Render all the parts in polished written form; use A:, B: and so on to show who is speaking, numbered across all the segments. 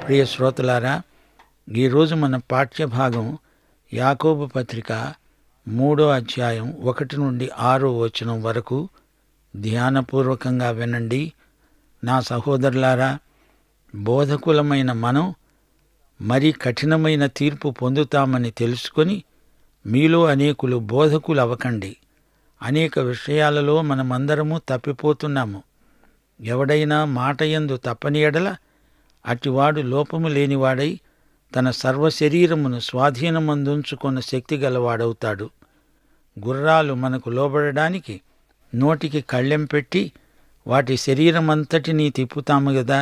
A: ప్రియ శ్రోతలారా, ఈరోజు మన పాఠ్యభాగం యాకోబు పత్రిక 3వ అధ్యాయం 1 నుండి 6వ వచనం వరకు ధ్యానపూర్వకంగా వినండి. నా సహోదరులారా, బోధకులమైన మనం మరీ కఠినమైన తీర్పు పొందుతామని తెలుసుకొని మీలో అనేకులు బోధకులు అవ్వకండి. అనేక విషయాలలో మనమందరము తప్పిపోతున్నాము. ఎవడైనా మాటయందు తప్పని ఎడల అట్టివాడు లోపము లేనివాడై తన సర్వశరీరమును స్వాధీనమందుంచుకున్న శక్తి గలవాడవుతాడు. గుర్రాలు మనకు లోబడడానికి నోటికి కళ్ళెం పెట్టి వాటి శరీరమంతటినీ తిప్పుతాము గదా.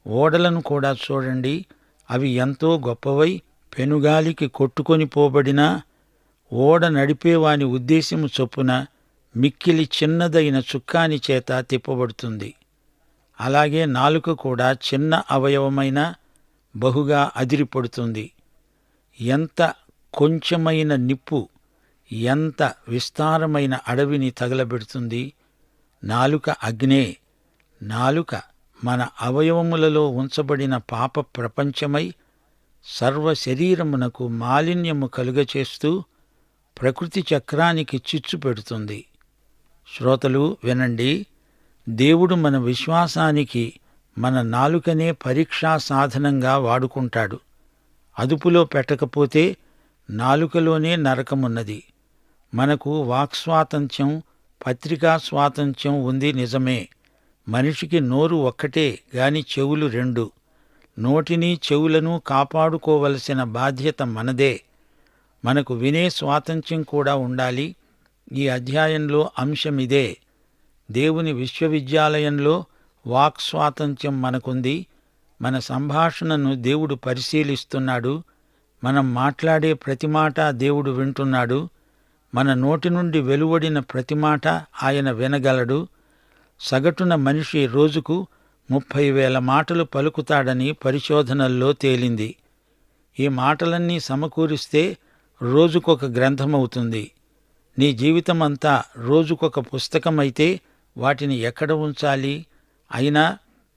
A: ఓడలను కూడా చూడండి, అవి ఎంతో గొప్పవై పెనుగాలికి కొట్టుకొని పోబడినా ఓడ నడిపేవాని ఉద్దేశము చొప్పున మిక్కిలి చిన్నదైన చుక్కాని చేత తిప్పబడుతుంది. అలాగే నాలుక కూడా చిన్న అవయవమైన బహుగా అదిరిపడుతుంది. ఎంత కొంచెమైన నిప్పు ఎంత విస్తారమైన అడవిని తగలబెడుతుంది. నాలుక అగ్నే. నాలుక మన అవయవములలో ఉంచబడిన పాప ప్రపంచమై సర్వ శరీరమునకు మాలిన్యము కలుగచేస్తూ ప్రకృతి చక్రానికి చిచ్చు పెడుతుంది. శ్రోతలు వినండి, దేవుడు మన విశ్వాసానికి మన నాలుకనే పరీక్షా సాధనంగా వాడుకుంటాడు. అదుపులో పెట్టకపోతే నాలుకలోనే నరకమున్నది. మనకు వాక్స్వాతంత్ర్యం, పత్రికా స్వాతంత్ర్యం ఉంది నిజమే. మనిషికి నోరు ఒక్కటే గాని చెవులు 2. నోటిని చెవులను కాపాడుకోవలసిన బాధ్యత మనదే. మనకు వినే స్వాతంత్ర్యం కూడా ఉండాలి. ఈ అధ్యాయంలో అంశమిదే. దేవుని విశ్వవిద్యాలయంలో వాక్ స్వాతంత్ర్యం మనకుంది. మన సంభాషణను దేవుడు పరిశీలిస్తున్నాడు. మనం మాట్లాడే ప్రతి మాట దేవుడు వింటున్నాడు. మన నోటి నుండి వెలువడిన ప్రతి మాట ఆయన వినగలడు. సగటున మనిషి రోజుకు 30,000 మాటలు పలుకుతాడని పరిశోధనల్లో తేలింది. ఈ మాటలన్నీ సమకూరిస్తే రోజుకొక గ్రంథమవుతుంది. నీ జీవితమంతా రోజుకొక పుస్తకమైతే వాటిని ఎక్కడ ఉంచాలి? అయినా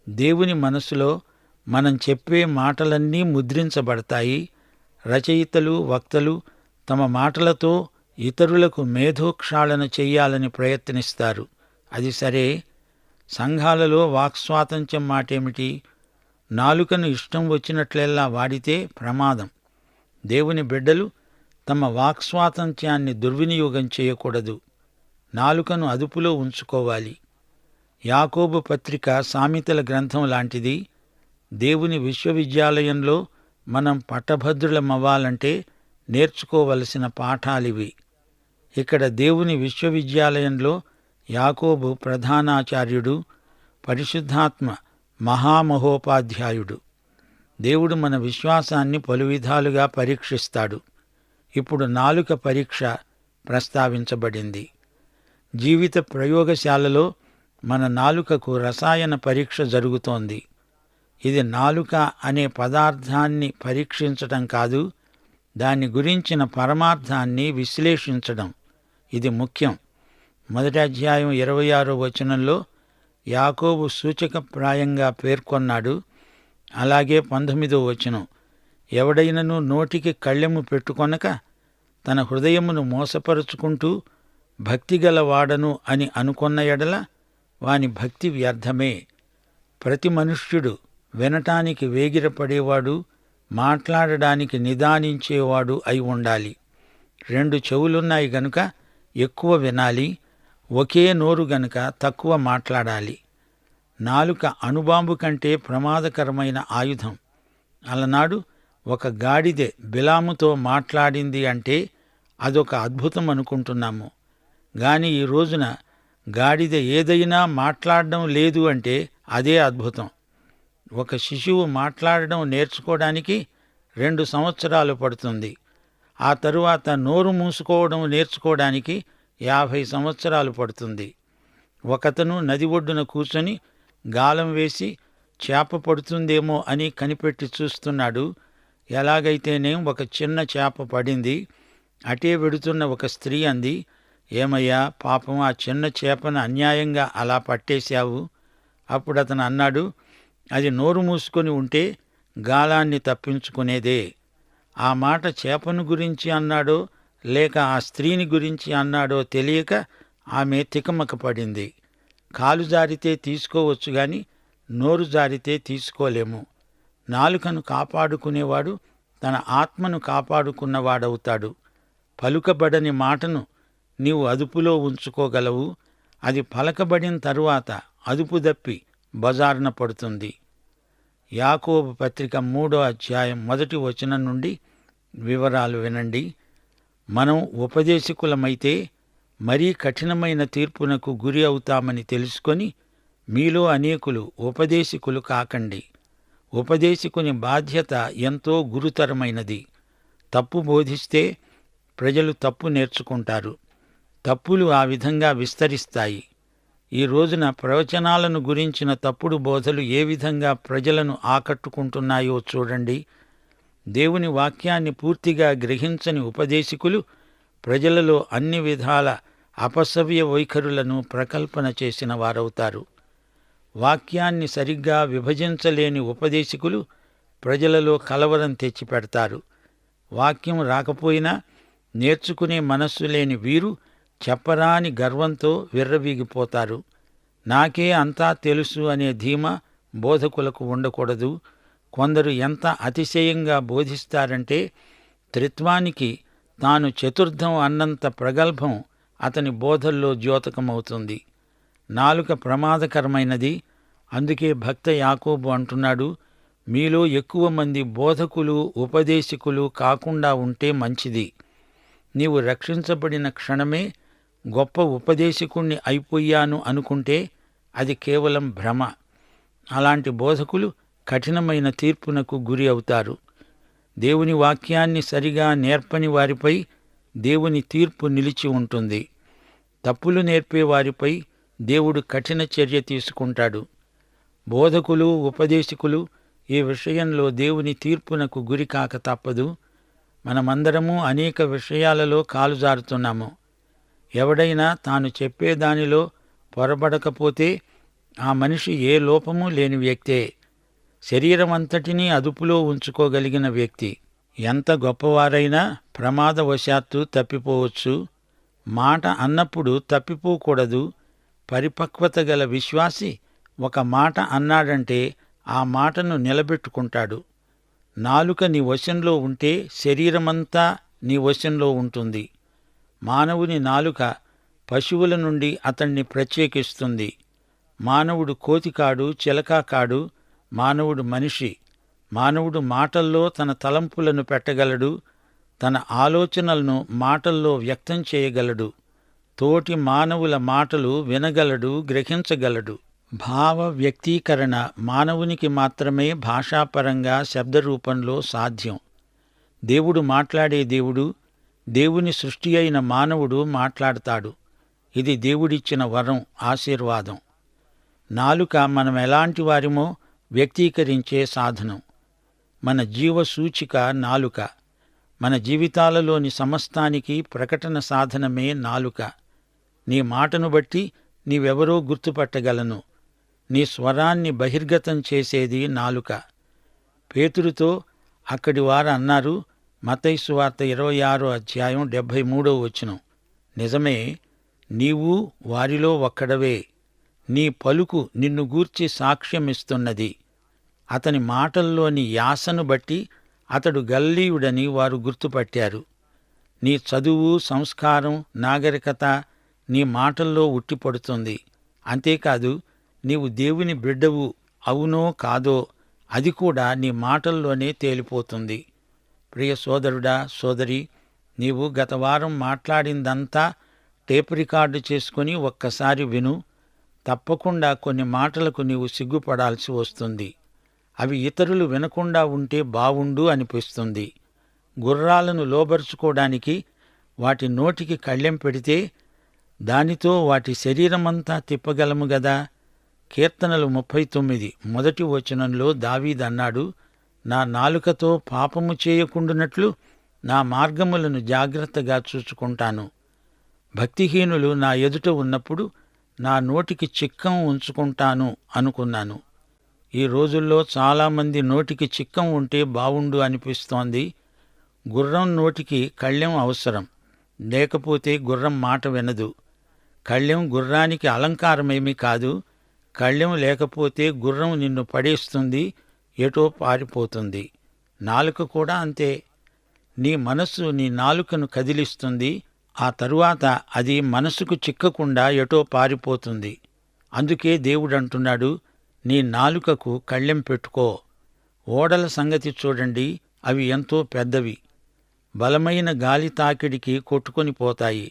A: దేవుని మనసులో మనం చెప్పే మాటలన్నీ ముద్రించబడతాయి. రచయితలు, వక్తలు తమ మాటలతో ఇతరులకు మేధోక్షాళన చెయ్యాలని ప్రయత్నిస్తారు. అది సరే. సంఘాలలో వాక్స్వాతంత్ర్యం మాటేమిటి? నాలుకను ఇష్టం వచ్చినట్లెల్లా వాడితే ప్రమాదం. దేవుని బిడ్డలు తమ వాక్స్వాతంత్ర్యాన్ని దుర్వినియోగం చేయకూడదు. నాలుకను అదుపులో ఉంచుకోవాలి. యాకోబు పత్రిక సామెతల గ్రంథం లాంటిది. దేవుని విశ్వవిద్యాలయంలో మనం పట్టభద్రులమవ్వాలంటే నేర్చుకోవలసిన పాఠాలివి. ఇక్కడ దేవుని విశ్వవిద్యాలయంలో యాకోబు ప్రధానాచార్యుడు, పరిశుద్ధాత్మ మహామహోపాధ్యాయుడు. దేవుడు మన విశ్వాసాన్ని పలు విధాలుగా పరీక్షిస్తాడు. ఇప్పుడు నాలుక పరీక్ష ప్రస్తావించబడింది. జీవిత ప్రయోగశాలలో మన నాలుకకు రసాయన పరీక్ష జరుగుతోంది. ఇది నాలుక అనే పదార్థాన్ని పరీక్షించటం కాదు, దాన్ని గురించిన పరమార్థాన్ని విశ్లేషించడం. ఇది ముఖ్యం. 1వ అధ్యాయం 26వ వచనంలో యాకోబు సూచకప్రాయంగా పేర్కొన్నాడు. అలాగే 19వ వచనం, ఎవడైనను నోటికి కళ్ళెము పెట్టుకొనక తన హృదయమును మోసపరుచుకుంటూ భక్తిగల వాడను అని అనుకొన్న ఎడల వాని భక్తి వ్యర్థమే. ప్రతి మనుష్యుడు వినటానికి వేగిరపడేవాడు, మాట్లాడడానికి నిదానించేవాడు అయి ఉండాలి. 2 చెవులున్నాయి గనుక ఎక్కువ వినాలి. ఒకే నోరు గనుక తక్కువ మాట్లాడాలి. నాలుక అణుబాంబు కంటే ప్రమాదకరమైన ఆయుధం. అలనాడు ఒక గాడిదె బిలాముతో మాట్లాడింది అంటే అదొక అద్భుతం అనుకుంటున్నాము. గాని ఈ రోజున గాడిద ఏదైనా మాట్లాడడం లేదు అంటే అదే అద్భుతం. ఒక శిశువు మాట్లాడడం నేర్చుకోవడానికి 2 సంవత్సరాలు పడుతుంది. ఆ తరువాత నోరు మూసుకోవడం నేర్చుకోవడానికి 50 సంవత్సరాలు పడుతుంది. ఒకతను నది ఒడ్డున కూర్చొని గాలం వేసి చేప పడుతుందేమో అని కనిపెట్టి చూస్తున్నాడు. ఎలాగైతేనేం ఒక చిన్న చేప పడింది. అటే వెడుతున్న ఒక స్త్రీ అంది, ఏమయ్యా, పాపం ఆ చిన్న చేపను అన్యాయంగా అలా పట్టేశావు. అప్పుడు అతను అన్నాడు, అది నోరు మూసుకొని ఉంటే గాలాన్ని తప్పించుకునేదే. ఆ మాట చేపను గురించి అన్నాడో లేక ఆ స్త్రీని గురించి అన్నాడో తెలియక ఆమె తికమక పడింది. కాలు జారితే తీసుకోవచ్చు గాని నోరు జారితే తీసుకోలేము. నాలుకను కాపాడుకునేవాడు తన ఆత్మను కాపాడుకున్నవాడవుతాడు. పలుకబడని మాటను నీవు అదుపులో ఉంచుకోగలవు. అది పలకబడిన తరువాత అదుపు దప్పి బజారున పడుతుంది. యాకోబు పత్రిక 3వ అధ్యాయం 1వ వచనం నుండి వివరాలు వినండి. మనం ఉపదేశకులమైతే మరీ కఠినమైన తీర్పునకు గురి అవుతామని తెలుసుకొని మీలో అనేకులు ఉపదేశకులు కాకండి. ఉపదేశకుని బాధ్యత ఎంతో గురుతరమైనది. తప్పు బోధిస్తే ప్రజలు తప్పు నేర్చుకుంటారు. తప్పులు ఆ విధంగా విస్తరిస్తాయి. ఈ రోజున ప్రవచనాలను గురించిన తప్పుడు బోధలు ఏ విధంగా ప్రజలను ఆకట్టుకుంటున్నాయో చూడండి. దేవుని వాక్యాన్ని పూర్తిగా గ్రహించని ఉపదేశకులు ప్రజలలో అన్ని విధాల అపసవ్య వైఖరులను ప్రకల్పన చేసిన వారవుతారు. వాక్యాన్ని సరిగ్గా విభజించలేని ఉపదేశకులు ప్రజలలో కలవరం తెచ్చిపెడతారు. వాక్యం రాకపోయినా నేర్చుకునే మనస్సు లేని వీరు చెప్పరాని గర్వంతో విర్రవీగిపోతారు. నాకే అంతా తెలుసు అనే ధీమా బోధకులకు ఉండకూడదు. కొందరు ఎంత అతిశయంగా బోధిస్తారంటే త్రిత్వానికి తాను చతుర్థం అన్నంత ప్రగల్భం అతని బోధల్లో ద్యోతకమవుతుంది. నాలుక ప్రమాదకరమైనది. అందుకే భక్త యాకోబు అంటున్నాడు, మీలో ఎక్కువ మంది బోధకులు ఉపదేశకులు కాకుండా ఉంటే మంచిది. నీవు రక్షించబడిన క్షణమే గొప్ప ఉపదేశకుణ్ణి అయిపోయాను అనుకుంటే అది కేవలం భ్రమ. అలాంటి బోధకులు కఠినమైన తీర్పునకు గురి అవుతారు. దేవుని వాక్యాన్ని సరిగా నేర్పని వారిపై దేవుని తీర్పు నిలిచి ఉంటుంది. తప్పులు నేర్పే వారిపై దేవుడు కఠిన చర్య తీసుకుంటాడు. బోధకులు ఉపదేశకులు ఈ విషయంలో దేవుని తీర్పునకు గురి కాక తప్పదు. మనమందరము అనేక విషయాలలో కాలుజారుతున్నాము. ఎవడైనా తాను చెప్పేదానిలో పొరబడకపోతే ఆ మనిషి ఏ లోపమూ లేని వ్యక్తే. శరీరమంతటినీ అదుపులో ఉంచుకోగలిగిన వ్యక్తి. ఎంత గొప్పవారైనా ప్రమాదవశాత్తు తప్పిపోవచ్చు. మాట అన్నప్పుడు తప్పిపోకూడదు. పరిపక్వత గల విశ్వాసి ఒక మాట అన్నాడంటే ఆ మాటను నిలబెట్టుకుంటాడు. నాలుక నీ వశంలో ఉంటే శరీరమంతా నీ వశంలో ఉంటుంది. మానవుని నాలుక పశువుల నుండి అతణ్ణి ప్రత్యేకిస్తుంది. మానవుడు కోతికాడు, చిలక కాడు. మానవుడు మనిషి. మానవుడు మాటల్లో తన తలంపులను పెట్టగలడు. తన ఆలోచనలను మాటల్లో వ్యక్తం చేయగలడు. తోటి మానవుల మాటలు వినగలడు, గ్రహించగలడు. భావ వ్యక్తీకరణ మానవునికి మాత్రమే భాషాపరంగా శబ్దరూపంలో సాధ్యం. దేవుడు మాట్లాడే దేవుడు. దేవుని సృష్టి అయిన మానవుడు మాట్లాడతాడు. ఇది దేవుడిచ్చిన వరం, ఆశీర్వాదం. నాలుక మనం ఎలాంటి వారిమో వ్యక్తీకరించే సాధనం. మన జీవ సూచిక నాలుక. మన జీవితాలలోని సమస్తానికి ప్రకటన సాధనమే నాలుక. నీ మాటను బట్టి నీవెవరో గుర్తుపట్టగలను. నీ స్వరాన్ని బహిర్గతం చేసేది నాలుక. పేతురుతో అక్కడి వారు అన్నారు, మత్తయి సువార్త 26వ అధ్యాయం 73వ వచనం, నిజమే, నీవు వారిలో ఒక్కడవే. నీ పలుకు నిన్ను గూర్చి సాక్ష్యమిస్తున్నది. అతని మాటల్లోని యాసను బట్టి అతడు గల్లీయుడని వారు గుర్తుపట్టారు. నీ చదువు, సంస్కారం, నాగరికత నీ మాటల్లో ఉట్టిపడుతుంది. అంతేకాదు, నీవు దేవుని బిడ్డవు అవునో కాదో అది కూడా నీ మాటల్లోనే తేలిపోతుంది. ప్రియ సోదరుడా, సోదరి, నీవు గత వారం మాట్లాడిందంతా టేప్ రికార్డు చేసుకుని ఒక్కసారి విను. తప్పకుండా కొన్ని మాటలకు నీవు సిగ్గుపడాల్సి వస్తుంది. అవి ఇతరులు వినకుండా ఉంటే బావుండు అనిపిస్తుంది. గుర్రాలను లోబరుచుకోవడానికి వాటి నోటికి కళ్ళెం పెడితే దానితో వాటి శరీరమంతా తిప్పగలము గదా. కీర్తనలు 39 మొదటి వచనంలో దావీదన్నాడు, నా నాలుకతో పాపము చేయకుండునట్లు నా మార్గములను జాగ్రత్తగా చూచుకుంటాను. భక్తిహీనులు నా ఎదుట ఉన్నప్పుడు నా నోటికి చిక్కం ఉంచుకుంటాను అనుకున్నాను. ఈ రోజుల్లో చాలామంది నోటికి చిక్కం ఉంటే బావుండు అనిపిస్తోంది. గుర్రం నోటికి కళ్ళెం అవసరం, లేకపోతే గుర్రం మాట వినదు. కళ్ళెం గుర్రానికి అలంకారమేమీ కాదు. కళ్ళెం లేకపోతే గుర్రం నిన్ను పడేస్తుంది, ఎటో పారిపోతుంది. నాలుక కూడా అంతే. నీ మనస్సు నీ నాలుకను కదిలిస్తుంది, ఆ తరువాత అది మనసుకు చిక్కకుండా ఎటో పారిపోతుంది. అందుకే దేవుడంటున్నాడు, నీ నాలుకకు కళ్ళెం పెట్టుకో. ఓడల సంగతి చూడండి, అవి ఎంతో పెద్దవి, బలమైన గాలి తాకిడికి కొట్టుకొని పోతాయి.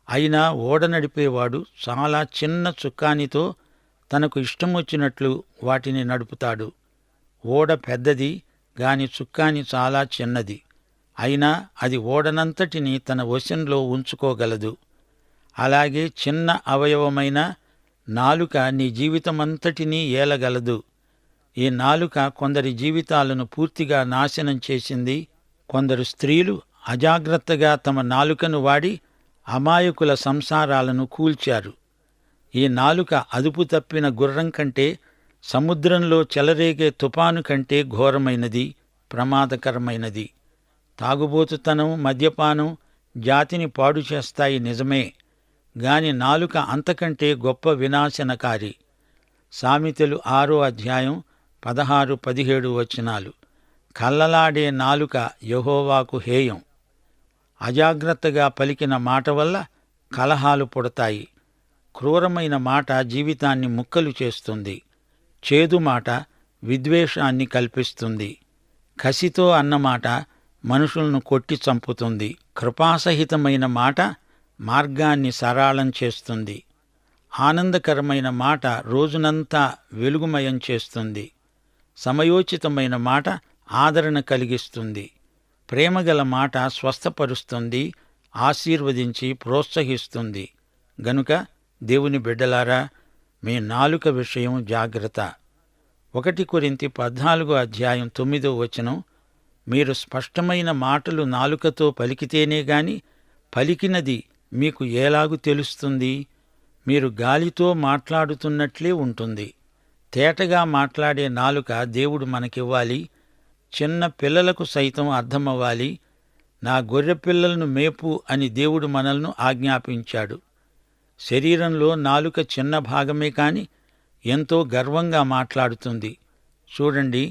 A: అయినా ఓడ నడిపేవాడు చాలా చిన్న చుక్కానితో తనకు ఇష్టమొచ్చినట్లు వాటిని నడుపుతాడు. ఓడ పెద్దది గాని చుక్కాని చాలా చిన్నది, అయినా అది ఓడనంతటినీ తన వశంలో ఉంచుకోగలదు. అలాగే చిన్న అవయవమైన నాలుక నీ జీవితమంతటినీ ఏలగలదు. ఈ నాలుక కొందరి జీవితాలను పూర్తిగా నాశనం చేసింది. కొందరు స్త్రీలు అజాగ్రత్తగా తమ నాలుకను వాడి అమాయకుల సంసారాలను కూల్చారు. ఈ నాలుక అదుపు తప్పిన గుర్రం కంటే, సముద్రంలో చెలరేగే తుపాను కంటే ఘోరమైనది, ప్రమాదకరమైనది. తాగుబోతుతనం, మద్యపానం జాతిని పాడు చేస్తాయి నిజమే, గాని నాలుక అంతకంటే గొప్ప వినాశనకారి. సామెతలు 6వ అధ్యాయం 16-17 వచనాలు. కల్లలాడే నాలుక యెహోవాకు హేయం. అజాగ్రత్తగా పలికిన మాట వల్ల కలహాలు పుడతాయి. క్రూరమైన మాట జీవితాన్ని ముక్కలు చేస్తుంది. చేదు మాట విద్వేషాన్ని కల్పిస్తుంది. కసితో అన్నమాట మనుషులను కొట్టి చంపుతుంది. కృపాసహితమైన మాట మార్గాన్ని సరళం చేస్తుంది. ఆనందకరమైన మాట రోజునంతా వెలుగుమయం చేస్తుంది. సమయోచితమైన మాట ఆదరణ కలిగిస్తుంది. ప్రేమగల మాట స్వస్థపరుస్తుంది, ఆశీర్వదించి ప్రోత్సహిస్తుంది. గనుక దేవుని బిడ్డలారా, మీ నాలుక విషయం జాగ్రత్త. 1 కొరింథీ 14వ అధ్యాయం 9వ వచనం, మీరు స్పష్టమైన మాటలు నాలుకతో పలికితేనే గాని పలికినది మీకు ఎలాగు తెలుస్తుంది? మీరు గాలితో మాట్లాడుతున్నట్లే ఉంటుంది. తేటగా మాట్లాడే నాలుక దేవుడు మనకివ్వాలి. చిన్న పిల్లలకు సైతం అర్థమవ్వాలి. నా గొర్రెపిల్లలను మేపు అని దేవుడు మనల్ని ఆజ్ఞాపించాడు. శరీరంలో నాలుక చిన్న భాగమే కాని ఎంతో గర్వంగా మాట్లాడుతుంది. చూడండి,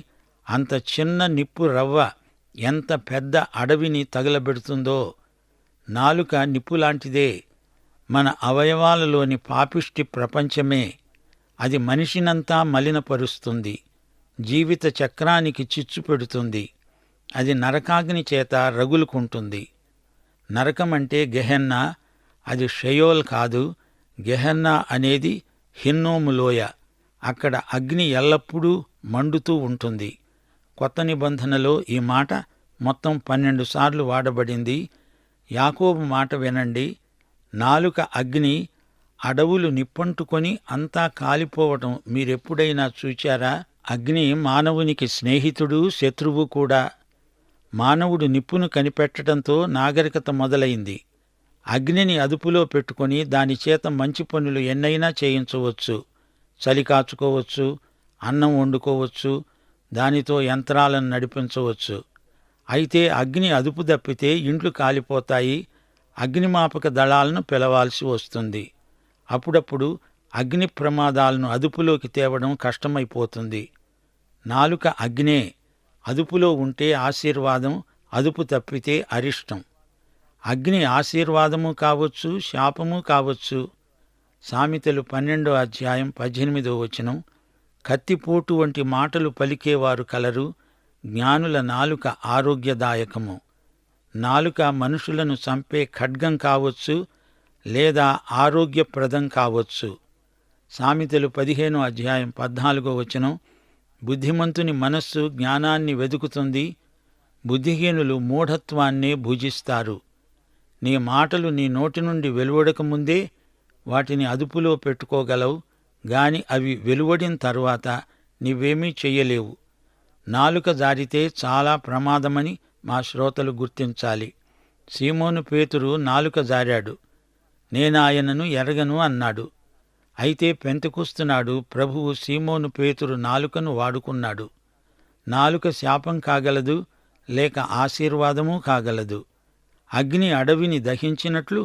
A: అంత చిన్న నిప్పు రవ్వ ఎంత పెద్ద అడవిని తగలబెడుతుందో. నాలుక నిప్పులాంటిదే. మన అవయవాలలోని పాపిష్టి ప్రపంచమే. అది మనిషినంతా మలినపరుస్తుంది, జీవిత చక్రానికి చిచ్చు పెడుతుంది. అది నరకాగ్ని చేత రగులుకుంటుంది. నరకమంటే గెహెన్నా, అది షయోల్ కాదు. గెహెన్నా అనేది హిన్నోము లోయ. అక్కడ అగ్ని ఎల్లప్పుడూ మండుతూ ఉంటుంది. కొత్త నిబంధనలో ఈ మాట మొత్తం 12 సార్లు వాడబడింది. యాకోబు మాట వినండి. నాలుక అగ్ని, అడవులు నిప్పంటుకొని అంతా కాలిపోవటం మీరెప్పుడైనా చూచారా? అగ్ని మానవునికి స్నేహితుడు, శత్రువు కూడా. మానవుడు నిప్పును కనిపెట్టడంతో నాగరికత మొదలైంది. అగ్నిని అదుపులో పెట్టుకొని దానిచేత మంచి పనులు ఎన్నైనా చేయించవచ్చు. చలి కాచుకోవచ్చు, అన్నం వండుకోవచ్చు, దానితో యంత్రాలను నడిపించవచ్చు. అయితే అగ్ని అదుపు తప్పితే ఇండ్లు కాలిపోతాయి. అగ్నిమాపక దళాలను పిలవాల్సి వస్తుంది. అప్పుడప్పుడు అగ్ని ప్రమాదాలను అదుపులోకి తేవడం కష్టమైపోతుంది. నాలుక అగ్నే. అదుపులో ఉంటే ఆశీర్వాదం, అదుపు తప్పితే అరిష్టం. అగ్ని ఆశీర్వాదము కావచ్చు, శాపము కావచ్చు. సామెతలు 12వ అధ్యాయం 18వ వచనం, కత్తిపోటు వంటి మాటలు పలికేవారు కలరు, జ్ఞానుల నాలుక ఆరోగ్యదాయకము. నాలుక మనుషులను చంపే ఖడ్గం కావచ్చు, లేదా ఆరోగ్యప్రదం కావచ్చు. సామెతలు 15వ అధ్యాయం 14వ వచనం, బుద్ధిమంతుని మనస్సు జ్ఞానాన్ని వెదుకుతుంది, బుద్ధిహీనులు మూఢత్వాన్నే భుజిస్తారు. నీ మాటలు నీ నోటి నుండి వెలువడకముందే వాటిని అదుపులో పెట్టుకోగలవు, గాని అవి వెలువడిన తరువాత నీవేమీ చెయ్యలేవు. నాలుక జారితే చాలా ప్రమాదమని మా శ్రోతలు గుర్తించాలి. సీమోను పేతురు నాలుక జారాడు. నేనాయనను ఎరగను అన్నాడు. అయితే పెంతెకొస్తునాడు ప్రభువు సీమోను పేతురు నాలుకను వాడుకున్నాడు. నాలుక శాపం కాగలదు, లేక ఆశీర్వాదమూ కాగలదు. అగ్ని అడవిని దహించినట్లు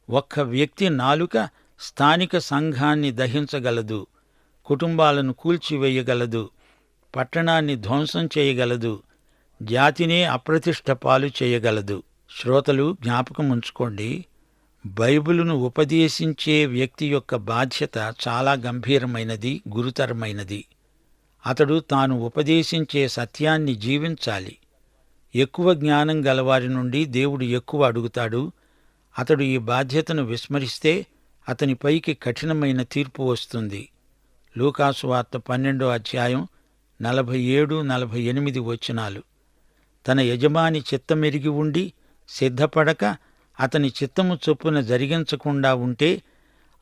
A: ఒక్క వ్యక్తి నాలుక స్థానిక సంఘాన్ని దహించగలదు, కుటుంబాలను కూల్చివేయగలదు, పట్టణాన్ని ధ్వంసం చేయగలదు, జాతినే అప్రతిష్ట పాలు చేయగలదు. శ్రోతలు జ్ఞాపకముంచుకోండి, బైబిలును ఉపదేశించే వ్యక్తి యొక్క బాధ్యత చాలా గంభీరమైనది, గురుతరమైనది. అతడు తాను ఉపదేశించే సత్యాన్ని జీవించాలి. ఎక్కువ జ్ఞానం గలవారి నుండి దేవుడు ఎక్కువ అడుగుతాడు. అతడు ఈ బాధ్యతను విస్మరిస్తే అతనిపైకి కఠినమైన తీర్పు వస్తుంది. లూకాసు వార్త 12వ అధ్యాయం 47-48 వచనాలు. తన యజమాని చిత్తమెరిగి ఉండి సిద్ధపడక అతని చిత్తము చొప్పున జరిగించకుండా ఉంటే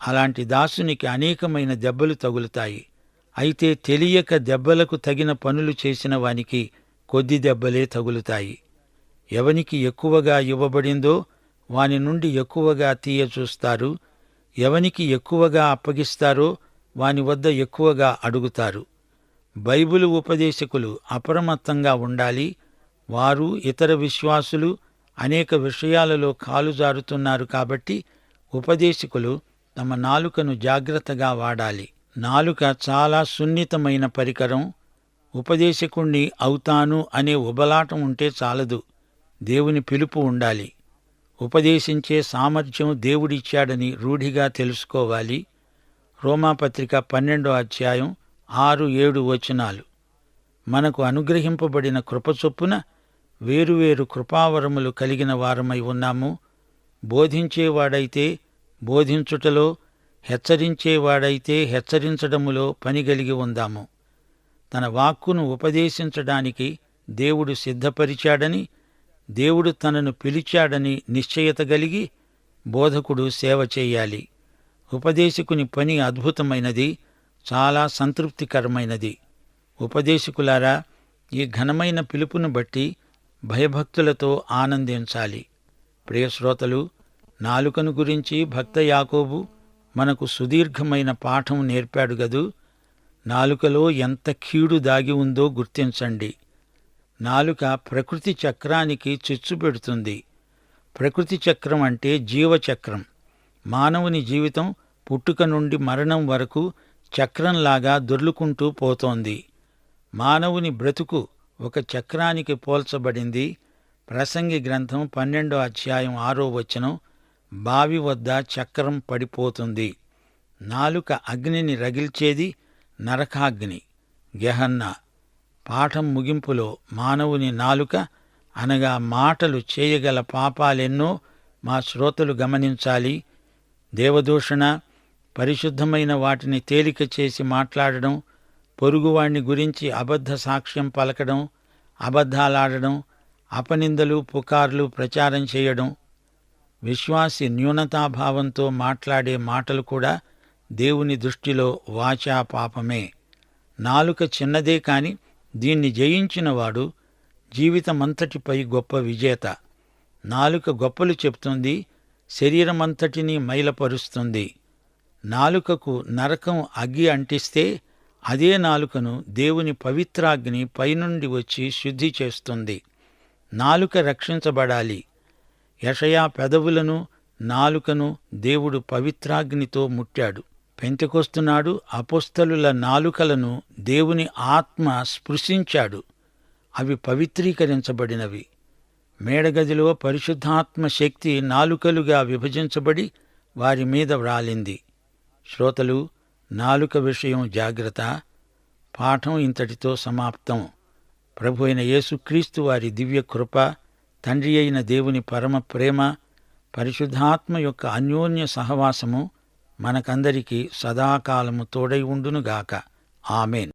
A: అలాంటి దాసునికి అనేకమైన దెబ్బలు తగులుతాయి. అయితే తెలియక దెబ్బలకు తగిన పనులు చేసిన వానికి కొద్ది దెబ్బలే తగులుతాయి. ఎవనికి ఎక్కువగా ఇవ్వబడిందో వాని నుండి ఎక్కువగా తీయచూస్తారు. ఎవనికి ఎక్కువగా అప్పగిస్తారో వాని వద్ద ఎక్కువగా అడుగుతారు. బైబిలు ఉపదేశకులు అప్రమత్తంగా ఉండాలి. వారు ఇతర విశ్వాసులు అనేక విషయాలలో కాలుజారుతున్నారు కాబట్టి ఉపదేశకులు తమ నాలుకను జాగ్రత్తగా వాడాలి. నాలుక చాలా సున్నితమైన పరికరం. ఉపదేశకుణ్ణి అవుతాను అనే ఉబలాటం ఉంటే చాలదు, దేవుని పిలుపు ఉండాలి. ఉపదేశించే సామర్థ్యం దేవుడిచ్చాడని రూఢిగా తెలుసుకోవాలి. రోమాపత్రిక 12వ అధ్యాయం 6-7 వచనాలు. మనకు అనుగ్రహింపబడిన కృప చొప్పున వేరువేరు కృపావరములు కలిగిన వారమై ఉన్నాము. బోధించేవాడైతే బోధించుటలో, హెచ్చరించేవాడైతే హెచ్చరించడములో పనిగలిగి ఉందాము. తన వాక్కును ఉపదేశించడానికి దేవుడు సిద్ధపరిచాడని, దేవుడు తనను పిలిచాడని నిశ్చయత కలిగి బోధకుడు సేవ చేయాలి. ఉపదేశకుని పని అద్భుతమైనది, చాలా సంతృప్తికరమైనది. ఉపదేశకులారా, ఈ ఘనమైన పిలుపును బట్టి భయభక్తులతో ఆనందించాలి. ప్రియశ్రోతలు, నాలుకను గురించి భక్త యాకోబు మనకు సుదీర్ఘమైన పాఠం నేర్పాడు గదూ. నాలుకలో ఎంత కీడు దాగి ఉందో గుర్తించండి. నాలుక ప్రకృతి చక్రానికి చిచ్చు పెడుతుంది. ప్రకృతి చక్రం అంటే జీవచక్రం. మానవుని జీవితం పుట్టుక నుండి మరణం వరకు చక్రంలాగా దొర్లుకుంటూ పోతోంది. మానవుని బ్రతుకు ఒక చక్రానికి పోల్చబడింది. ప్రసంగి గ్రంథం 12వ అధ్యాయం 6వ వచనం, బావి వద్ద చక్రం పడిపోతుంది. నాలుక అగ్నిని రగిల్చేది, నరకాగ్ని, గెహన్నా. పాఠం ముగింపులో మానవుని నాలుక అనగా మాటలు చేయగల పాపాలెన్నో మా శ్రోతలు గమనించాలి. దేవదూషణ, పరిశుద్ధమైన వాటిని తేలిక చేసి మాట్లాడడం, పొరుగువాణ్ణి గురించి అబద్ధ సాక్ష్యం పలకడం, అబద్ధాలాడడం, అపనిందలు పుకార్లు ప్రచారం చేయడం. విశ్వాసి న్యూనతాభావంతో మాట్లాడే మాటలు కూడా దేవుని దృష్టిలో వాచా పాపమే. నాలుక చిన్నదే కాని దీన్ని జయించినవాడు జీవితమంతటిపై గొప్ప విజేత. నాలుక గొప్పలు చెప్తుంది, శరీరమంతటినీ మైలపరుస్తుంది. నాలుకకు నరకం అగ్గి అంటిస్తే అదే నాలుకను దేవుని పవిత్రాగ్ని పైనుండి వచ్చి శుద్ధి చేస్తుంది. నాలుక రక్షించబడాలి. యెషయా పెదవులను, నాలుకను దేవుడు పవిత్రాగ్నితో ముట్టాడు. పెంతెకొస్తునాడు అపొస్తలుల నాలుకలను దేవుని ఆత్మ స్పృశించాడు. అవి పవిత్రీకరించబడినవి. మేడగదిలో పరిశుద్ధాత్మ శక్తి నాలుకలుగా విభజించబడి వారి మీద వ్రాలింది. శ్రోతలు, నాలుక విషయం జాగ్రత్త. పాఠం ఇంతటితో సమాప్తం. ప్రభు అయిన యేసుక్రీస్తు వారి దివ్య కృప, తండ్రి అయిన దేవుని పరమ ప్రేమ, పరిశుద్ధాత్మ యొక్క అన్యోన్య సహవాసము మనకందరికీ సదాకాలము తోడై ఉండునుగాక. ఆమేన్.